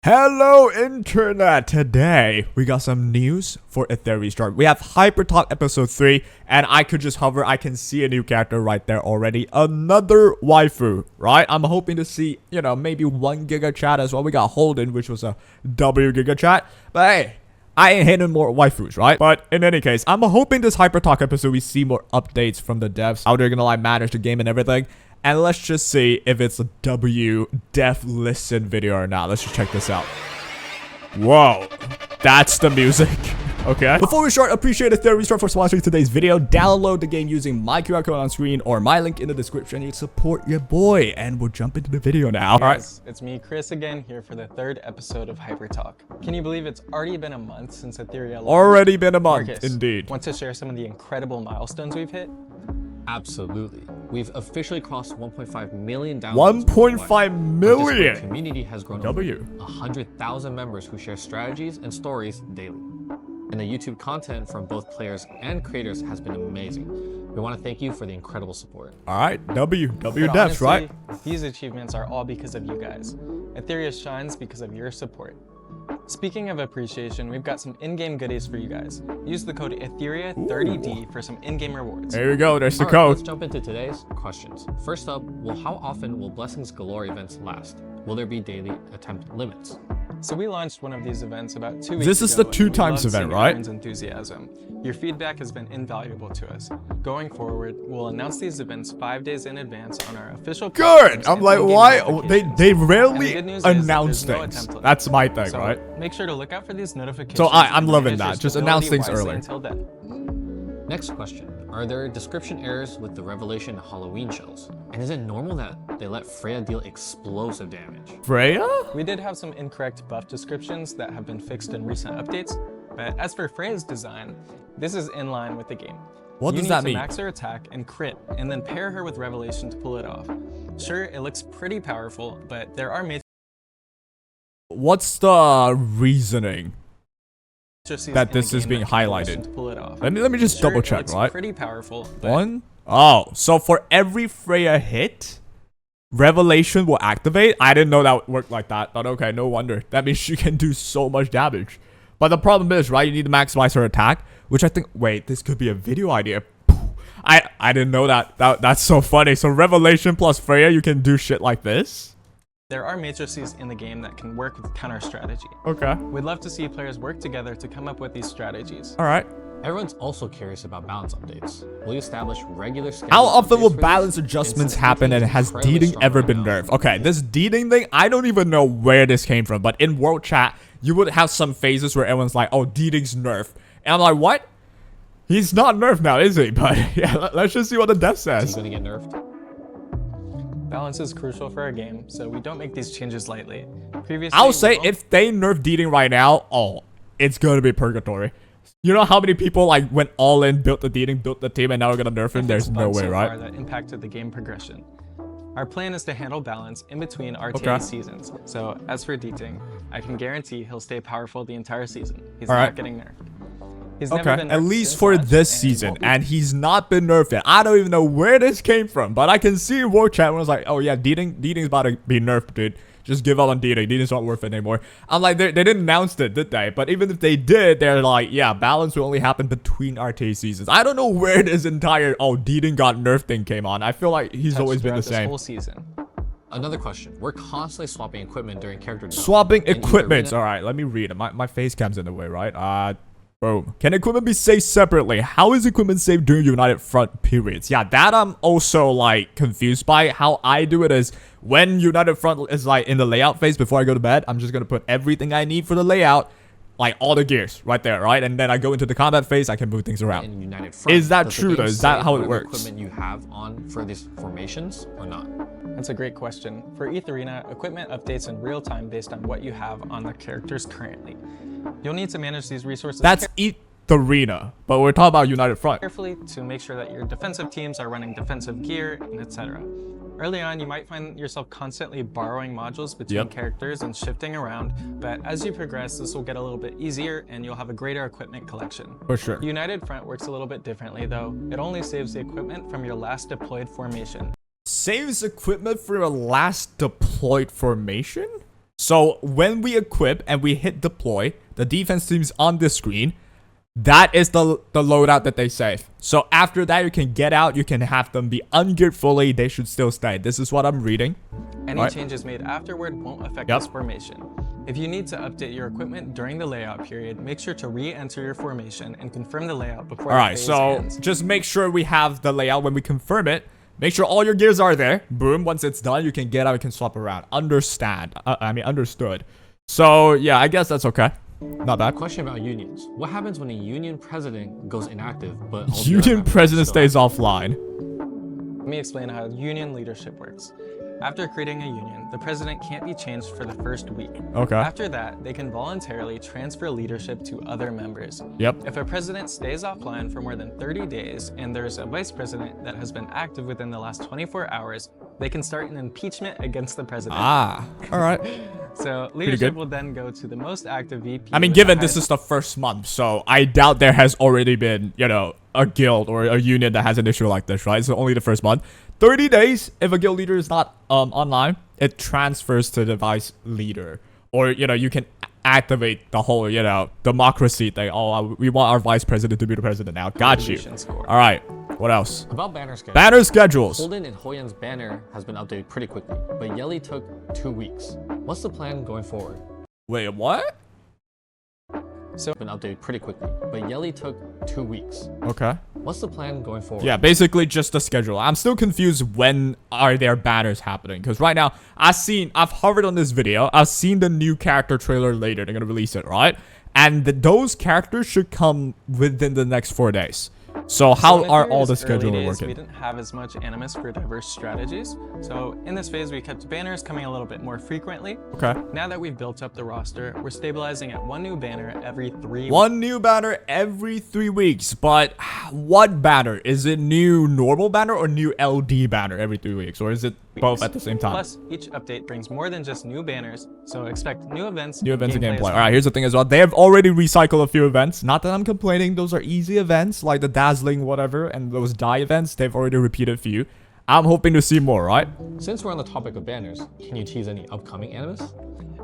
Hello internet! Today we got some news for Etheria start. We have Hyper Talk episode 3 and I could just hover. I can see a new character right there already. Another waifu, right? I'm hoping to see, maybe 1 giga chat as well. We got Holden, which was a W giga chat. But hey, I ain't hitting more waifus, right? But in any case, I'm hoping this Hyper Talk episode we see more updates from the devs, how they're gonna manage the game and everything. And let's just see if it's a dev listen video or not. Let's just check this out. Whoa, that's the music. Okay. Before we start, appreciate Etheria for sponsoring today's video. Download the game using my QR code on screen or my link in the description. You support your boy, and we'll jump into the video now. All right, it's me, Chris, again here for the 3rd episode of Hyper Talk. Can you believe it's already been a month since Etheria launched? Already been a month, Marcus, indeed. Want to share some of the incredible milestones we've hit? Absolutely. We've officially crossed 1.5 million downloads. 1.5 million! Our community has grown over 100,000 members who share strategies and stories daily. And the YouTube content from both players and creators has been amazing. We want to thank you for the incredible support. Alright, W devs, honestly, right? These achievements are all because of you guys. Etheria shines because of your support. Speaking of appreciation, we've got some in-game goodies for you guys. Use the code Etheria30D for some in-game rewards. There we go, there's the All right, code. let's jump into today's questions. First up, how often will Blessings Galore events last? Will there be daily attempt limits? So we launched one of these events about 2 weeks ago. This is the 2 and we times loved event, seeing right? everyone's enthusiasm. Your feedback has been invaluable to us. Going forward, we'll announce these events 5 days in advance on our official Good! I'm and like, in-game why? notifications. They And the rarely good news is that announce there's no things. attempt limit. That's my thing, So right? make sure to look out for these notifications. So I'm and loving manage your that. Just stability announce things wisely earlier. Until then. Next question. Are there description errors with the Revelation Halloween shells? And is it normal that they let Freya deal explosive damage? Freya? We did have some incorrect buff descriptions that have been fixed in recent updates, but as for Freya's design, this is in line with the game. What does that mean? You need to max her attack and crit, and then pair her with Revelation to pull it off. Sure, it looks pretty powerful, but there are What's the reasoning matrices that in this the is game being that can highlighted? to pull it off. Let me just Sure, double it check, looks right? Pretty powerful, but 1. Oh, so for every Freya hit, Revelation will activate? I didn't know that worked like that, but okay, no wonder. That means she can do so much damage. But the problem is, right, you need to maximize her attack, which I think, wait, this could be a video idea. I didn't know that. That's so funny. So Revelation plus Freya, you can do shit like this? there are matrices in the game that can work with counter strategy. Okay. We'd love to see players work together to come up with these strategies. All right. Everyone's also curious about balance updates. Will you establish regular schedules? How often will updates for balance these? adjustments And since happen, Ethan and is has incredibly deeding strong ever right been now, nerfed? Okay, this deeding thing, I don't even know where this came from, but in world chat, you would have some phases where everyone's like, oh, deeding's nerfed. And I'm like, what? He's not nerfed now, is he? But yeah, let's just see what the dev Is he says. gonna get nerfed? Balance is crucial for our game, so we don't make these changes lightly. Previously, I'll say we if they nerf deeding right now, oh, it's gonna be purgatory. You know how many people like went all in, built the deeding, built the team, and now we're gonna nerf him? There's no way, so right? far that impacted the game progression. Our plan is to handle balance in between RTA Okay. seasons. So as for Deeting, I can guarantee he'll stay powerful the entire season. He's All not right. getting nerfed. He's never Okay, been at nerfed least since for launch, this and he season, won't be. and he's not been nerfed yet. I don't even know where this came from, but I can see in world chat when it's like, oh yeah, Deeding's about to be nerfed, dude. Just give up on Deeding. Deeding's not worth it anymore. I'm like, they didn't announce it, did they? But even if they did, they're like, yeah, balance will only happen between RTA seasons. I don't know where this entire, oh, Deeding got nerfed thing came on. I feel like he's touched always been the throughout this same. whole season. Another question. We're constantly swapping equipment during character development. Swapping In either equipment. arena- All right, let me read it. My face cam's in the way, right? Boom. Can equipment be saved separately? How is equipment saved during United Front periods? Yeah, that I'm also like confused by. How I do it is when United Front is like in the layout phase before I go to bed, I'm just gonna put everything I need for the layout, like all the gears right there, right? And then I go into the combat phase, I can move things around. in United Front. Is that Does the true, game though? Is that save how it whatever works? Equipment you have on for these formations or not? That's a great question. For Etheria, equipment updates in real time based on what you have on the characters currently. You'll need to manage these resources That's Etheria, but we're talking about United Front. carefully to make sure that your defensive teams are running defensive gear, and etc. Early on, you might find yourself constantly borrowing modules between Yep. characters and shifting around, but as you progress, this will get a little bit easier and you'll have a greater equipment collection. For sure. United Front works a little bit differently though. It only saves the equipment from your last deployed formation. Saves equipment for a last deployed formation? So when we equip and we hit deploy, the defense team's on the screen. That is the loadout that they save. So after that, you can get out. You can have them be ungeared fully. They should still stay. This is what I'm reading. Any changes made afterward won't affect this formation. If you need to update your equipment during the layout period, make sure to re-enter your formation and confirm the layout before the phase ends. Just make sure we have the layout when we confirm it. Make sure all your gears are there. Boom. Once it's done, you can get out. You can swap around. Understood. So yeah, I guess that's okay. Not bad. Question about unions. What happens when a union president goes inactive, but all the union other president members stays offline? Let me explain how union leadership works. After creating a union, the president can't be changed for the first week. Okay. After that, they can voluntarily transfer leadership to other members. Yep. If a president stays offline for more than 30 days and there's a vice president that has been active within the last 24 hours, they can start an impeachment against the president. Ah, all right. So leadership will then go to the most active VP. I mean, given this is the first month, so I doubt there has already been, you know, a guild or a union that has an issue like this, right? It's only the first month. 30 days, if a guild leader is not online, it transfers to the vice leader. Or, you know, you can activate the whole, you know, democracy thing. Oh, we want our vice president to be the president now. Got you. All right. What else? About banner schedules. Banner schedules. Holden and Hoyan's banner has been updated pretty quickly, but Yelly took 2 weeks. What's the plan going forward? Wait, what? So been updated pretty quickly, but Yelly took 2 weeks. Okay. What's the plan going forward? Yeah, basically just the schedule. I'm still confused when are their banners happening, because right now I've hovered on this video. I've seen the new character trailer later. They're gonna release it, right? And those characters should come within the next 4 days. So how are all the schedule working? We didn't have as much animus for diverse strategies. So in this phase, we kept banners coming a little bit more frequently. Okay. Now that we've built up the roster, we're stabilizing at 1 new banner every 3 weeks. 1 new banner every 3 weeks. But what banner? Is it new normal banner or new LD banner every 3 weeks? Or is it both at the same time? Plus, each update brings more than just new banners. So expect new events. New events and gameplay. All right, here's the thing as well. They have already recycled a few events. Not that I'm complaining. Those are easy events like the dazzling whatever and those die events. They've already repeated a few. I'm hoping to see more, right? Since we're on the topic of banners, can you tease any upcoming animus?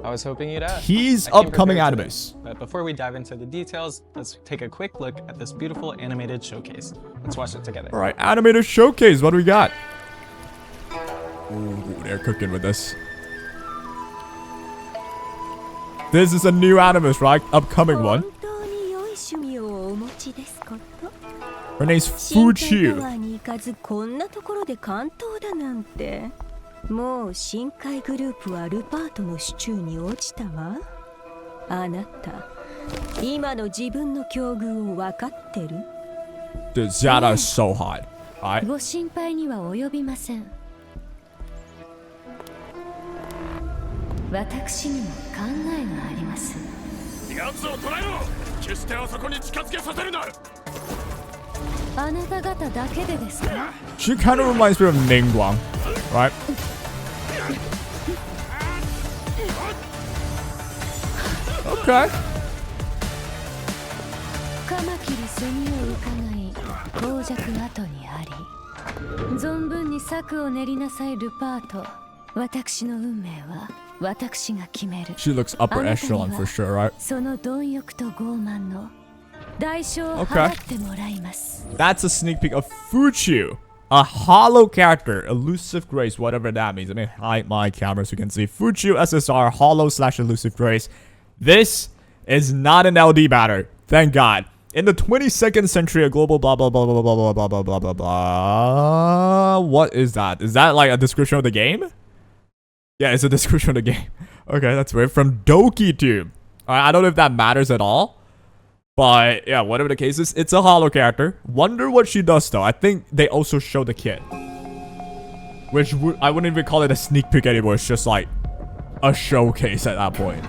I was hoping you'd ask. He's upcoming animus. But before we dive into the details, let's take a quick look at this beautiful animated showcase. Let's watch it together. All right, animated showcase. What do we got? Ooh, they're cooking with this. This is a new animus, right? Upcoming one. Her name's FUQIU. もう深海グループはルパートの手中に落ちたわ。あなた、今の自分の境遇を分かってる？ Dude, Zara is so hot. Alright. ご心配には及びません。私にも考えがあります。奴を捕らえろ！決してあそこに近づけさせるな！あなた方だけでですか？ She kind of reminds me of Ningguang, right? Okay. カマキリセミを伺い、傍若後にあり。存分に策を練りなさいルパート。私の運命は私が決める。 She looks upper echelon for sure, right? その貪欲と傲慢の代償を払ってもらいます。 That's a sneak peek of FUQIU, a hollow character, elusive grace, whatever that means. Let me hide my camera so you can see FUQIU SSR, hollow/elusive grace. This is not an LD banner, thank God. In the 22nd century, a global blah blah blah blah blah blah blah blah blah blah blah. What is that? Is that like a description of the game? Yeah, it's a description of the game. Okay, that's weird. From DokiTube. Alright, I don't know if that matters at all. But yeah, whatever the case is, it's a hollow character. Wonder what she does though. I think they also show the kit. Which I wouldn't even call it a sneak peek anymore. It's just like a showcase at that point.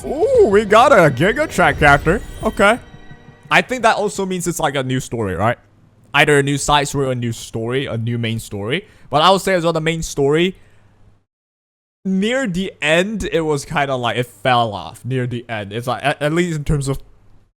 Ooh, we got a Giga Track character. Okay. I think that also means it's like a new story, right? Either a new side story or a new story, a new main story. But I would say as well, the main story, near the end, it was kind of like, it fell off near the end. It's like, at least in terms of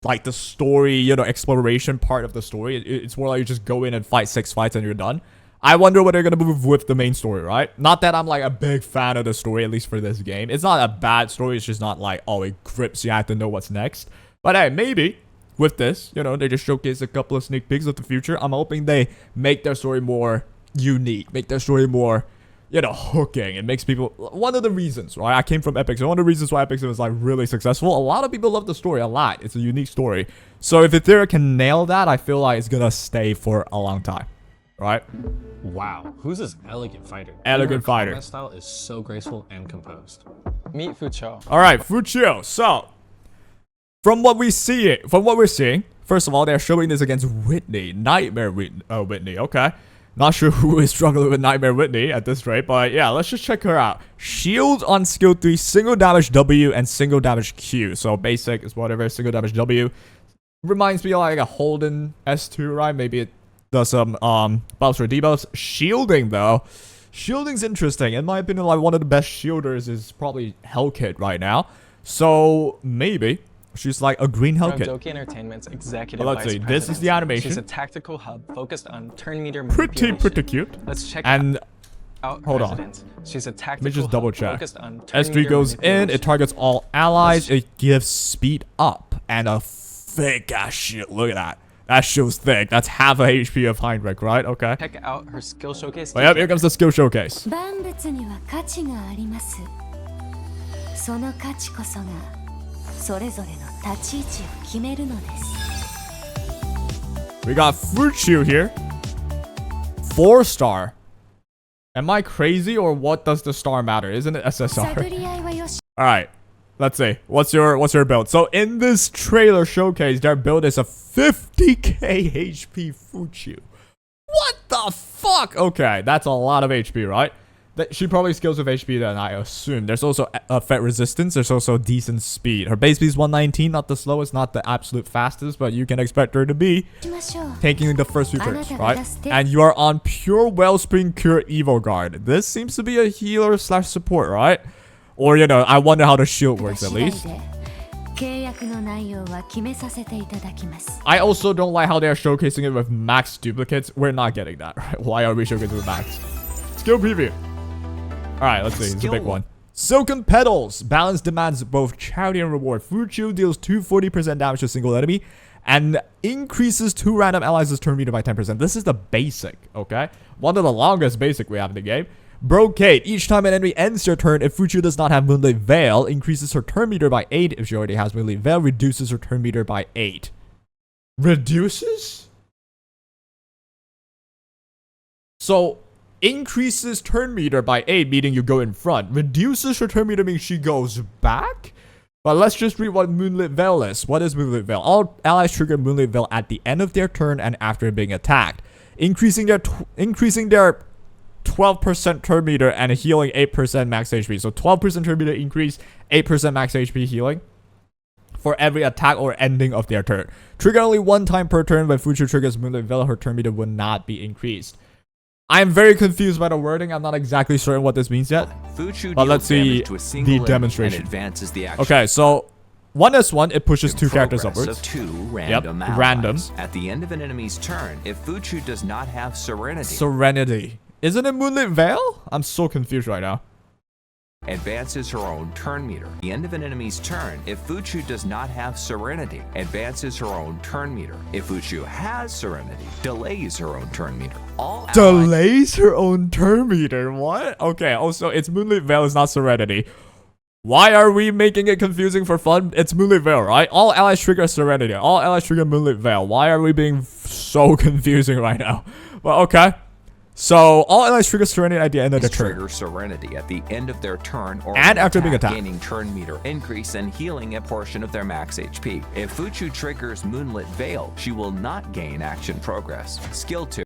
like the story, you know, exploration part of the story. It's more like you just go in and fight 6 fights and you're done. I wonder what they're gonna move with the main story, right? Not that I'm like a big fan of the story, at least for this game. It's not a bad story, it's just not like, oh, it grips you, I have to know what's next. But hey, maybe with this, you know, they just showcase a couple of sneak peeks of the future. I'm hoping they make their story more unique, make their story more, you know, hooking. It makes people, one of the reasons, right? I came from Epic, so one of the reasons why Epic was like really successful. A lot of people love the story a lot. It's a unique story. So if Etheria can nail that, I feel like it's gonna stay for a long time, right? Wow, who's this elegant fighter? Elegant Her fighter. combat style is so graceful and composed. Meet FUQIU. All right, FUQIU. So from what we're seeing, first of all, they're showing this against Whitney, Nightmare Whitney. Okay, not sure who is struggling with Nightmare Whitney at this rate, but yeah, let's just check her out. Shield on skill 3, single damage W and single damage Q. So basic is whatever, single damage W. Reminds me of like a Holden S2, right? Maybe it does some buffs or debuffs. Shielding though, shielding's interesting. In my opinion, like one of the best shielders is probably Hellkit right now. So maybe she's like a green From Hellkit. Doki Entertainment's executive Let's vice see. This is president. the animation. She's a tactical hub focused on turn meter Pretty manipulation. cute. Let's check And out hold on. President. She's a let tactical me just double hub check. focused on turn S3 meter goes in. It manipulation. targets all allies. It gives speed up and a thick ass shield. Look at that. That shield's thick. That's half a HP of Heinrich, right? Okay. Check out her skill showcase. Oh, yep, here comes the skill showcase. 万物には価値があります。その価値こそがそれぞれの立ち位置を決めるのです。We got FUQIU here. 4-star. Am I crazy or what does the star matter? Isn't it 探 SSR? り合いはよし。 Alright. Let's see. What's your build? So in this trailer showcase, their build is a 50k HP FUQIU. What the fuck? Okay, that's a lot of HP, right? She probably scales with HP then, I assume. There's also effect resistance. There's also decent speed. Her base speed is 119, not the slowest, not the absolute fastest, but you can expect her to be しましょう。 taking the first few turns, right? And you are on pure Wellspring Cure Evo Guard. This seems to be a healer slash support, right? Or, you know, I wonder how the shield works at least. 契約の内容は決めさせていただきます。 I also don't like how they're showcasing it with max duplicates. We're not getting that, right? Why are we showcasing with max? Skill preview. Alright, let's see. It's a big one. Silken Petals. Balance demands both charity and reward. FUQIU deals 240% damage to a single enemy and increases 2 random allies' turn meter by 10%. This is the basic, okay? One of the longest basic we have in the game. Brocade. Each time an enemy ends their turn, if FUQIU does not have Moonlit Veil, increases her turn meter by 8. If she already has Moonlit Veil, reduces her turn meter by 8. Reduces? So, increases turn meter by 8, meaning you go in front. Reduces her turn meter, meaning she goes back? But let's just read what Moonlit Veil is. What is Moonlit Veil? All allies trigger Moonlit Veil at the end of their turn and after being attacked, increasing their 12% turn meter and healing 8% max HP. So 12% turn meter increase, 8% max HP healing for every attack or ending of their turn. Trigger only one time per turn. When FUQIU triggers Moonlit Veil, her turn meter will not be increased. I'm very confused by the wording. I'm not exactly certain what this means yet. But let's see the demonstration. Advances the action. Okay, so 1s1, it pushes 2 characters Progress upwards. Of 2 random allies. Random. At the end of an enemy's turn, if FUQIU does not have Serenity, Serenity. Isn't it Moonlit Veil? I'm so confused right now. advances her own turn meter. At the end of an enemy's turn, if FUQIU does not have Serenity, advances her own turn meter. If FUQIU has Serenity, delays her own turn meter. All Delays her own turn meter. What? Okay, also, it's Moonlit Veil, it's not Serenity. Why are we making it confusing for fun? It's Moonlit Veil, right? All allies trigger Serenity. All allies trigger Moonlit Veil. Why are we being so confusing right now? Well, okay. So, all allies trigger Serenity at the end of the turn. trigger Serenity at the end of their turn or And after being attacked. gaining turn meter increase and healing a portion of their max HP. If FUQIU triggers Moonlit Veil, she will not gain action progress. Skill 2.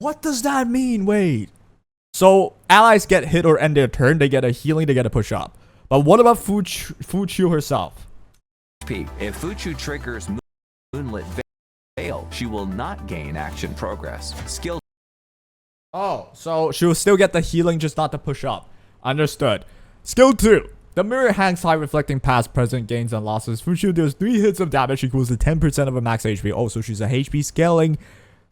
What does that mean? Wait. So, allies get hit or end their turn, they get a healing, they get a push up. But what about FUQIU herself? If FUQIU triggers Moonlit Veil, she will not gain action progress. Skill. Oh, so she will still get the healing, just not the push up. Understood. Skill 2. The mirror hangs high, reflecting past, present gains and losses. FUQIU deals 3 hits of damage equals to 10% of her max HP. Also, she's a HP scaling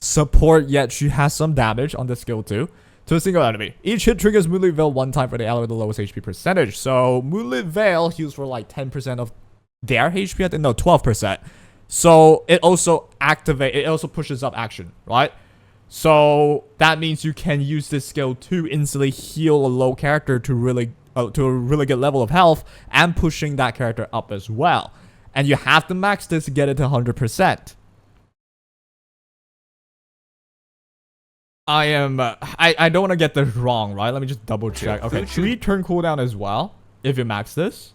support, yet she has some damage on the skill too. To a single enemy. Each hit triggers Moonlit Veil 1 time for the ally with the lowest HP percentage. So Moonlit Veil heals for like 10% of their HP. I think no, 12%. So it also pushes up action, right? So that means you can use this skill to instantly heal a low character to a really good level of health and pushing that character up as well. And you have to max this to get it to 100%. I don't want to get this wrong, right? Let me just double check. Okay, 3 turn cooldown as well, if you max this.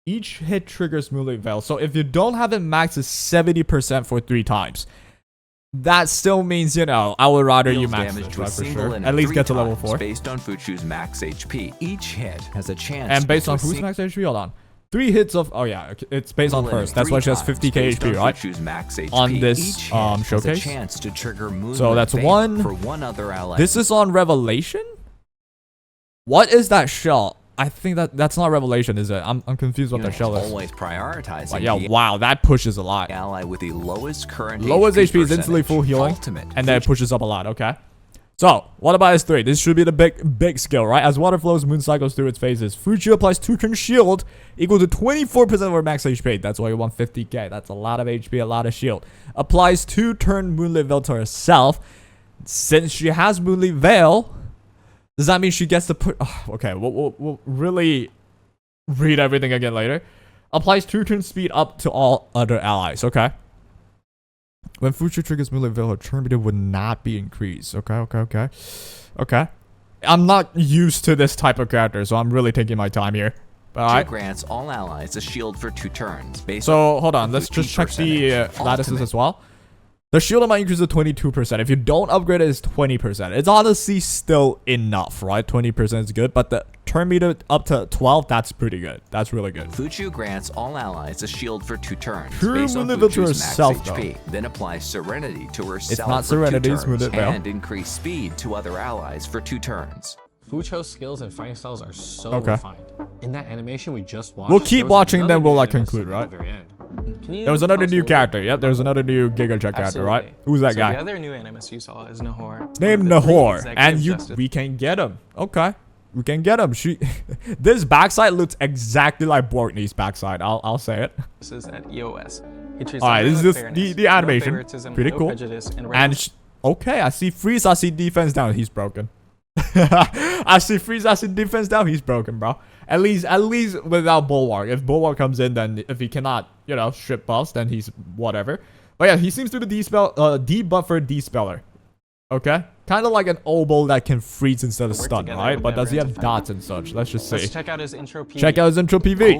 Each hit triggers Moonlit Veil. So if you don't have it maxed, it's 70% for 3 times. That still means, you know, I would rather you max this, right, for sure. At least get to level 4. Based on FUQIU's max HP. Each hit has a chance. And based on who's max HP? Hold on. 3 hits of, oh yeah, it's based on hers. That's why she has 50k HP, right? Max HP. On this showcase. Chance to trigger so that's 1 for 1 other ally. This is on Revelation? What is that shell? I think that's not Revelation, is it? I'm confused what the shell is. Always prioritizing. But yeah, wow, that pushes a lot. Ally with the lowest current HP is instantly full healing, and then it pushes up a lot. Okay. So, what about S3? This should be the big skill, right? As water flows, moon cycles through its phases. FUQIU applies 2 turn shield equal to 24% of her max HP. That's why you want 50k. That's a lot of HP, a lot of shield. Applies 2 turn Moonlit Veil to herself. Since she has Moonlit Veil, does that mean she gets to put... Oh, okay, we'll really read everything again later. Applies 2 turn speed up to all other allies. Okay. When FUQIU triggers Moonlit Veil, her turn meter would not be increased. Okay. I'm not used to this type of character, so I'm really taking my time here. Alright. Grants all allies a shield for 2 turns. So, hold on. Let's just check the lattices as well. The shield amount increases to 22%. If you don't upgrade it, it's 20%. It's honestly still enough, right? 20% is good, but the turn meter up to 12, that's pretty good. That's really good. FUQIU grants all allies a shield for 2 turns. Based on FUQIU's max HP. Then applies Serenity to herself it's not Serenity, it's Moonlit Veil. And increase speed to other allies for 2 turns. FUQIU's skills and fighting styles are so refined. In that animation we just watched, we'll keep watching, then we'll like conclude, right? There was another new character. Yep, there's another new Giga Jet character, right? Who's that guy? The other new animus you saw is NAHOR. Named NAHOR, and we can get him. Okay, we can get him. This backside looks exactly like Bortney's backside. I'll say it. This is at EOS. Alright, this is the animation. Pretty cool. And okay, I see Freeze. I see defense down. He's broken. I see Freeze. I see defense down. He's broken, bro. At least without Bulwark. If Bulwark comes in, then if he cannot, you know, strip buffs, then he's whatever. But yeah, he seems to be debuffer despeller. Okay, kind of like an oboe that can freeze instead of stun, right? But does he have dots and such? Let's just see. Let's check out his intro PV. Check out his intro PV.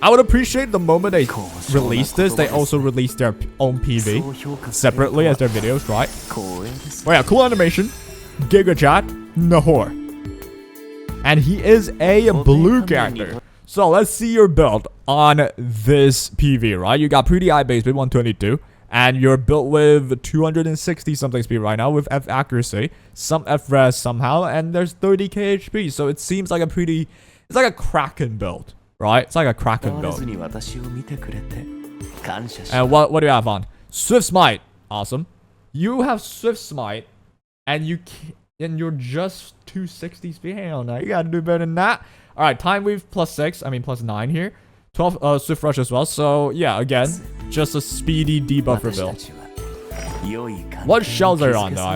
I would appreciate the moment they release this, they also release their own PV separately as their videos, right? Oh yeah, cool animation. Giga Chat, NAHOR. And he is a blue character. So let's see your build on this PV, right? You got pretty high base speed, 122. And you're built with 260 something speed right now with F accuracy. Some F res somehow. And there's 30k HP. So it seems like a pretty... It's like a Kraken build, right? It's like a Kraken build. And what do you have on? Swift Smite. Awesome. You have Swift Smite. And you're just 260 speed. Hell no, you gotta do better than that. All right, time weave +6. I mean +9 here. 12 swift rush as well. So yeah, again, just a speedy debuffer build. What shells are you on though?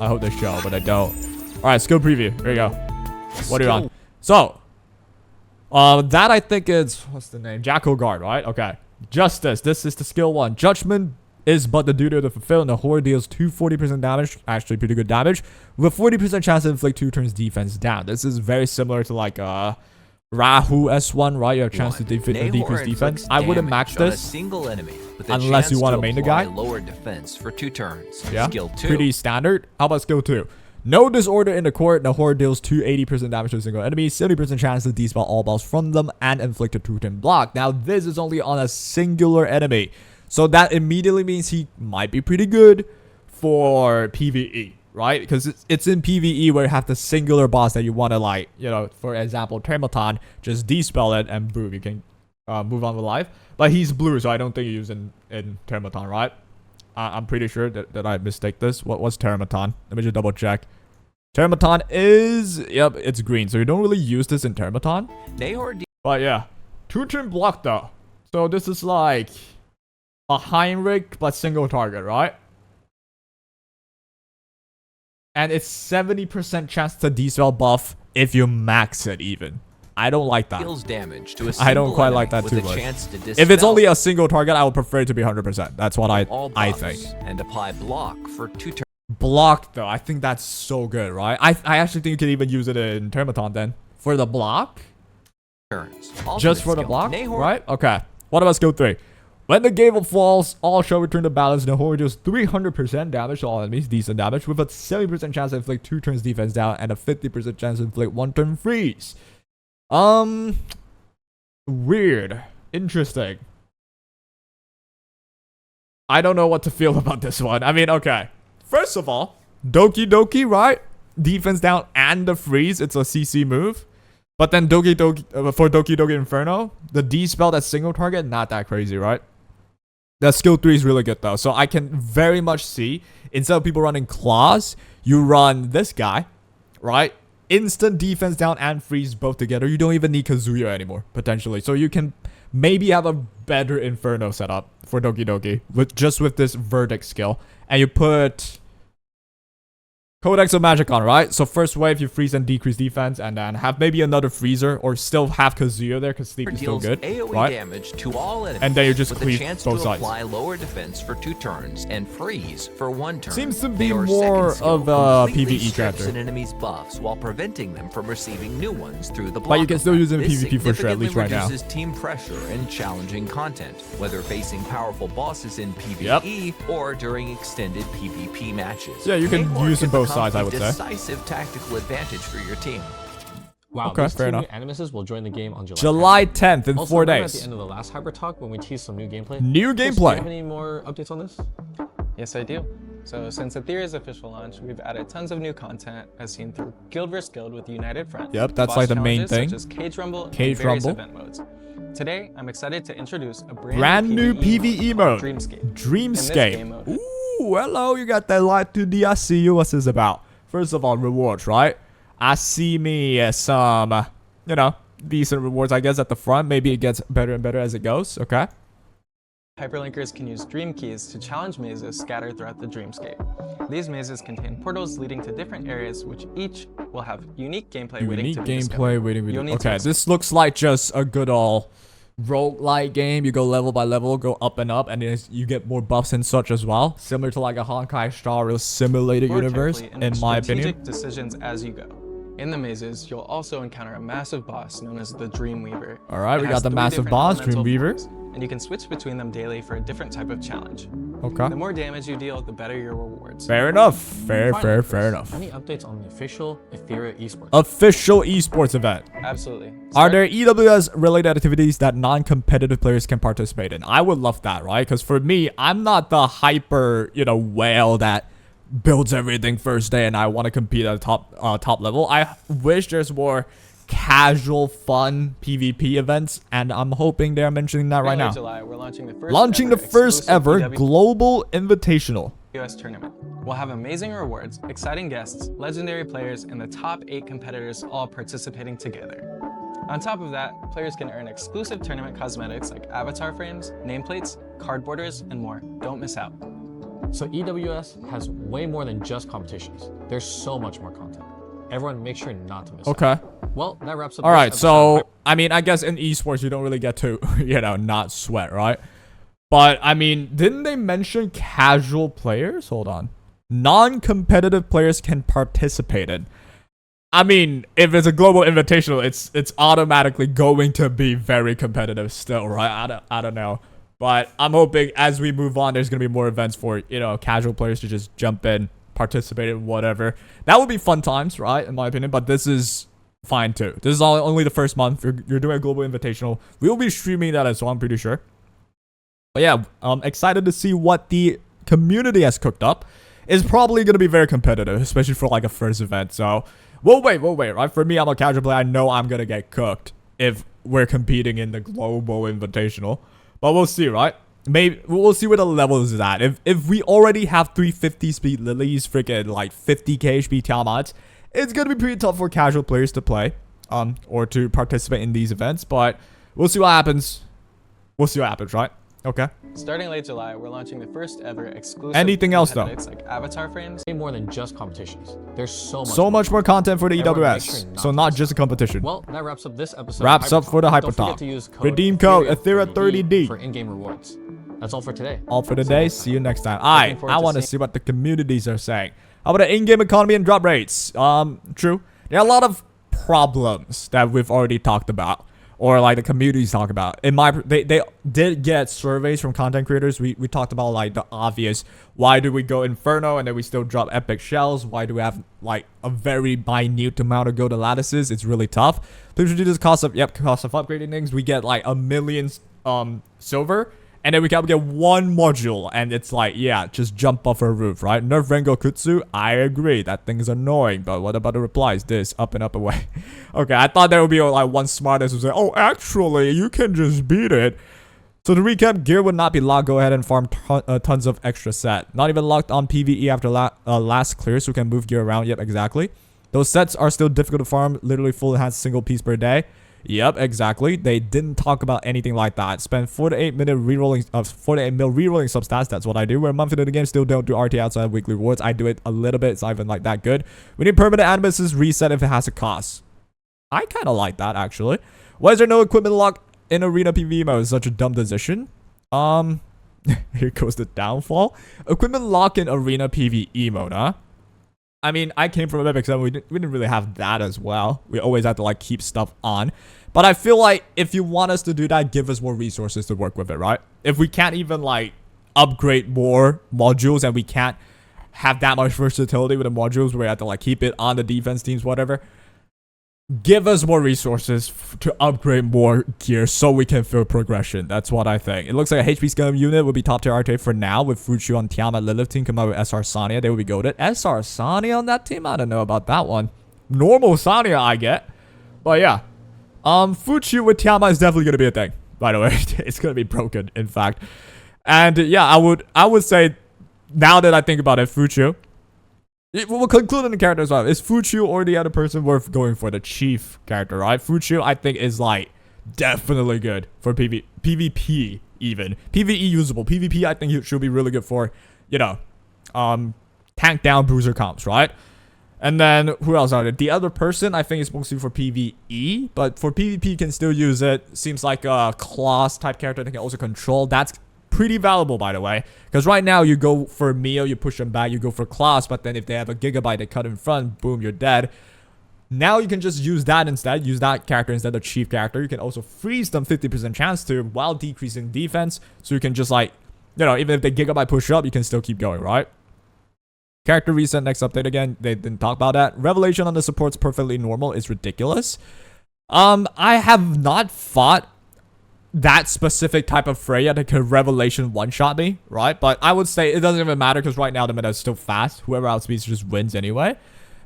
I hope they show, but I don't. All right, skill preview. Here you go. What are you on? So, that I think is what's the name? Jackal Guard, right? Okay. Justice. This is the skill 1. Judgment is but the duty to fulfill. NAHOR deals 240% damage, actually pretty good damage, with 40% chance to inflict 2 turns defense down. This is very similar to like Rahu S1, right? You have a chance to decrease defense. I wouldn't max this unless you want to main the guy. Lower defense for 2 turns. Yeah, skill 2. Pretty standard. How about skill 2? No disorder in the court. NAHOR deals 280% damage to a single enemy, 70% chance to dispel all balls from them, and inflict a 2-turn block. Now this is only on a singular enemy. So that immediately means he might be pretty good for PvE, right? Because it's in PvE where you have the singular boss that you want to, like, you know, for example, Termaton, just dispel it and boom, you can move on with life. But he's blue, so I don't think you use in Termaton, right? I'm pretty sure that I mistake this. What was Termaton? Let me just double check. Termaton is, yep, it's green, so you don't really use this in Termaton. NAHOR But yeah, 2-turn block though. So this is like a Heinrich but single target, right? And it's 70% chance to dispel buff if you max it even. I don't like that. deals damage to a I don't single quite like enemy that with too a much. chance to If it's dispel only a single target, I would prefer it to be 100%. That's what all I buffs think. and apply block for 2 Block though, I think that's so good, right? I actually think you can even use it in Termaton then. For the block? turns. Just Ultimate for the skill, block, NAHOR right? Okay. What about skill 3? When the gable falls, all shall return to balance. NAHOR deals 300% damage to all enemies, decent damage, with a 70% chance to inflict 2 turns defense down and a 50% chance to inflict 1 turn freeze. Weird. Interesting. I don't know what to feel about this one. I mean, okay. First of all, Doki Doki, right? Defense down and the freeze. It's a CC move. But then Doki Doki, for Doki Doki Inferno, the D-spell, that single target, not that crazy, right? The skill 3 is really good though. So I can very much see, instead of people running claws, you run this guy, right? Instant defense down and freeze both together. You don't even need Kazuya anymore, potentially. So you can maybe have a better Inferno setup for Doki Doki with this Verdict skill. And you put Codex of Magic on, right? So first wave, you freeze and decrease defense, and then have maybe another freezer, or still have Kazuya there, because sleep is still deals good, AoE right? damage to all enemies, And then you just with cleave a chance both to sides. apply lower defense for 2 turns and freeze for 1 turn. Seems to be NAHOR's more second skill of a completely PvE strips character. an enemy's buffs while preventing them from receiving new ones through the block. But you can still use it in This PvP for sure, at least right now. reduces team pressure and challenging content, whether facing powerful bosses in PvE or during extended PvP matches. Yeah, you can NAHOR use it can both sides, I become would a say. decisive tactical advantage for your team. Wow, Okay, these fair 2 enough. new animuses will join the game on July 10th in Also, 4 remember at days. the end of the last Hyper Talk when we teased some new gameplay? New Chris, do gameplay. you have any more updates on this? Yes, I do. So since Etheria's official launch, we've added tons of new content as seen through Guild vs Guild with United Front. Yep, that's boss like the main challenges thing. Such as Cage Rumble Cage and various Rumble. event modes. Today, I'm excited to introduce a Brand new PvE mode. called Dreamscape. In this Dreamscape. game mode, Ooh, hello, you got that light to the I see you. What's this about? First of all, rewards, right? I see me some, you know, decent rewards, I guess, at the front. Maybe it gets better and better as it goes, okay? hyperlinkers can use dream keys to challenge mazes scattered throughout the dreamscape. These mazes contain portals leading to different areas, which each will have unique gameplay waiting to be discovered. You'll need to Okay, this looks like just a good old roguelike game. You go level by level, go up and up, and then you get more buffs and such as well. Similar to like a Honkai Star Rail simulated Explore universe, carefully and in my make strategic opinion. decisions as you go. In the mazes, you'll also encounter a massive boss known as the Dreamweaver. Alright, It we has got the 3 massive different boss, elemental Dreamweaver. forms, and you can switch between them daily for a different type of challenge. Okay. The more damage you deal, the better your rewards. Fair enough. Fair Finally, Chris, enough. Any updates on the official Etheria esports? Official esports event. Absolutely. Are there EWS related activities that non-competitive players can participate in? I would love that, right? Because for me, I'm not the hyper, whale that builds everything first day and I want to compete at the top level. I wish there's more casual, fun PvP events, and I'm hoping they're mentioning that right In now. early July, we're launching the first ever exclusive global invitational. EWS tournament. We'll have amazing rewards, exciting guests, legendary players, and the top 8 competitors all participating together. On top of that, players can earn exclusive tournament cosmetics like avatar frames, nameplates, card borders, and more. Don't miss out. So EWS has way more than just competitions. There's so much more content. Everyone make sure not to miss it. Okay. Well, that wraps up All this right. episode. So, I mean, I guess in esports, you don't really get to, not sweat, right? But, I mean, didn't they mention casual players? Hold on. Non-competitive players can participate in. I mean, if it's a global invitational, it's automatically going to be very competitive still, right? I don't know. But I'm hoping as we move on, there's going to be more events for, casual players to just jump in, participate in whatever. That would be fun times, right? In my opinion. But this is fine too. This is only the first month. You're doing a global invitational. We will be streaming that as well, I'm pretty sure. But yeah, I'm excited to see what the community has cooked up. is probably going to be very competitive, especially for like a first event. So we'll wait, right? For me, I'm a casual player. I know I'm going to get cooked if we're competing in the global invitational, but we'll see, right? Maybe we'll see where the levels is at. If we already have 350 speed lilies, freaking like 50k HP Tiamats, it's going to be pretty tough for casual players to play, or to participate in these events, but we'll see what happens. We'll see what happens, right? Okay. Starting late July, we're launching the first ever exclusive Anything else though? like avatar frames. Way more than just competitions. There's so much more content for the Everyone make EWS. sure not So to not miss just a competition. Well, that wraps up this episode. Wraps up for the Don't Hyper forget Talk. to use Redeem code Etheria 30D for in-game rewards. That's all for today. All for today. See you next time. Alright, forward I to want to seeing- see what the communities are saying. How about the in-game economy and drop rates? True. There are a lot of problems that we've already talked about, or like the communities talk about. They did get surveys from content creators. We talked about like the obvious. Why do we go Inferno and then we still drop epic shells? Why do we have like a very minute amount of golden lattices? It's really tough. Please reduce cost of upgrading things. We get like 1 million silver. And then we can get 1 module, and it's like, yeah, just jump off a roof, right? Nerf Rengo Kutsu, I agree, that thing is annoying, but what about the replies? This, up and up away. Okay, I thought there would be like one smartass who say, oh, actually, you can just beat it. So to recap, gear would not be locked. Go ahead and farm tons of extra set. Not even locked on PvE after last clear, so we can move gear around. Yep, exactly. Those sets are still difficult to farm, literally full enhanced single piece per day. Yep, exactly. They didn't talk about anything like that. Spend 48 minute rerolling, 48 mil rerolling substats. That's what I do. We're a month into the game, still don't do RT outside of weekly rewards. I do it a little bit. It's not even like that good. We need permanent animuses reset if it has a cost. I kind of like that actually. Why is there no equipment lock in arena PvE mode? Such a dumb decision. Here goes the downfall. Equipment lock in arena PvE mode, huh? I mean, I came from Epic 7. We didn't really have that as well. We always had to like keep stuff on. But I feel like if you want us to do that, give us more resources to work with it, right? If we can't even like upgrade more modules and we can't have that much versatility with the modules where we have to like keep it on the defense teams, whatever. Give us more resources to upgrade more gear so we can feel progression. That's what I think. It looks like a HP scale unit would be top tier RTA for now with FUQIU on Tiamat Lilith team. Come out with SR Sania. They would be goated. SR Sania on that team? I don't know about that one. Normal Sania I get. But yeah. FUQIU with Tiamat is definitely going to be a thing. By the way, it's going to be broken, in fact. And yeah, I would say, now that I think about it, FUQIU. We'll conclude on the character as well. Is FUQIU or the other person worth going for? The chief character, right? FUQIU, I think, is like definitely good for PvP even. PvE usable. PvP, I think it should be really good for, you know, tank down bruiser comps, right? And then who else are there? The other person, I think, is mostly for PvE, but for PvP, you can still use it. Seems like a class type character that can also control. That's pretty valuable, by the way, because right now you go for Mio, you push them back, you go for class, but then if they have a gigabyte, they cut in front, boom, you're dead. Now you can just use that instead, use that character instead of chief character. You can also freeze them 50% chance to while decreasing defense, so you can just like, you know, even if they gigabyte push up, you can still keep going, right? Character reset next update again. They didn't talk about that. Revelation on the support's perfectly normal. It's ridiculous. I have not fought that specific type of Freya that can Revelation one-shot me, right? But I would say it doesn't even matter because right now the meta is still fast. Whoever outspeeds just wins anyway.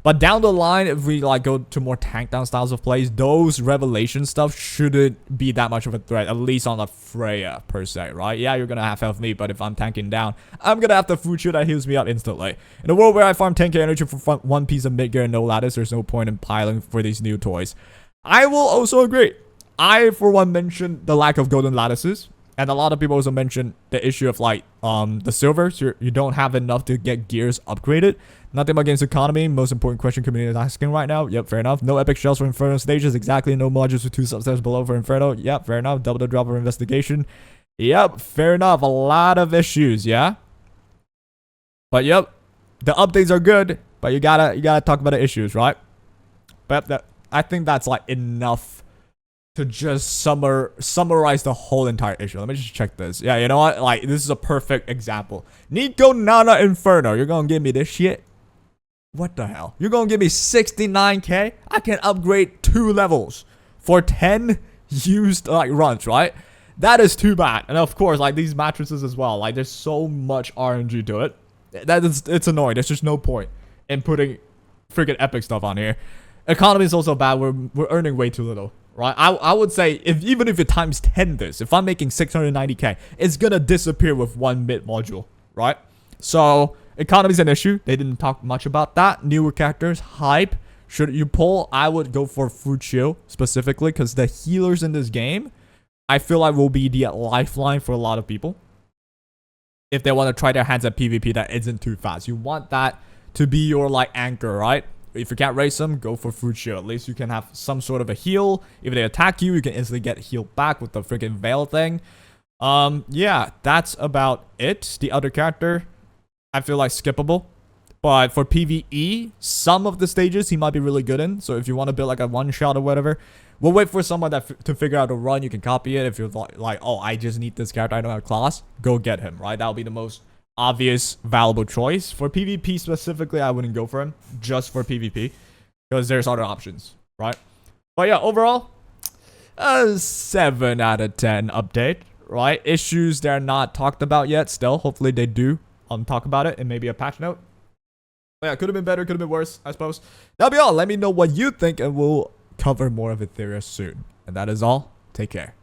But down the line, if we like go to more tank down styles of plays, those Revelation stuff shouldn't be that much of a threat, at least on the Freya per se, right? Yeah, you're gonna have health me, but if I'm tanking down, I'm gonna have the FUQIU that heals me up instantly. In a world where I farm 10k energy for one piece of mid gear and no lattice, there's no point in piling for these new toys. I will also agree. I, for one, mentioned the lack of golden lattices. And a lot of people also mentioned the issue of, like, the silver. So you don't have enough to get gears upgraded. Nothing about game's economy. Most important question community is asking right now. Yep, fair enough. No epic shells for Inferno stages. Exactly. No modules with 2 substeps below for Inferno. Yep, fair enough. Double the drop of investigation. Yep, fair enough. A lot of issues, yeah? But, yep. The updates are good. But you gotta talk about the issues, right? But I think that's, like, enough to just summarize the whole entire issue. Let me just check this. Yeah, you know what? Like, this is a perfect example. Nico Nana Inferno. You're gonna give me this shit? What the hell? You're gonna give me 69k? I can upgrade 2 levels for 10 used, like, runs, right? That is too bad. And of course, like, these mattresses as well. Like, there's so much RNG to it. It's annoying. There's just no point in putting freaking epic stuff on here. Economy is also bad. We're earning way too little, right? I would say even if you times 10 this, if I'm making 690k, it's gonna disappear with one mid module, right? So economy's an issue. They didn't talk much about that. Newer characters, hype. Should you pull? I would go for FUQIU specifically because the healers in this game, I feel like will be the lifeline for a lot of people. If they want to try their hands at PvP that isn't too fast. You want that to be your like anchor, right? If you can't race them, go for FUQIU. At least you can have some sort of a heal. If they attack you, you can instantly get healed back with the freaking veil thing. Yeah, that's about it. The other character, I feel like skippable. But for PvE, some of the stages he might be really good in. So if you want to build like a one-shot or whatever, we'll wait for someone to figure out a run. You can copy it. If you're like, oh, I just need this character, I don't have class, go get him, right? That'll be the most obvious, valuable choice. For PvP specifically, I wouldn't go for him just for PvP because there's other options, right? But yeah, overall, a 7 out of 10 update, right? Issues they're not talked about yet still. Hopefully they do talk about it and maybe a patch note. But yeah, could have been better, could have been worse, I suppose. That'll be all. Let me know what you think and we'll cover more of Etheria soon. And that is all. Take care.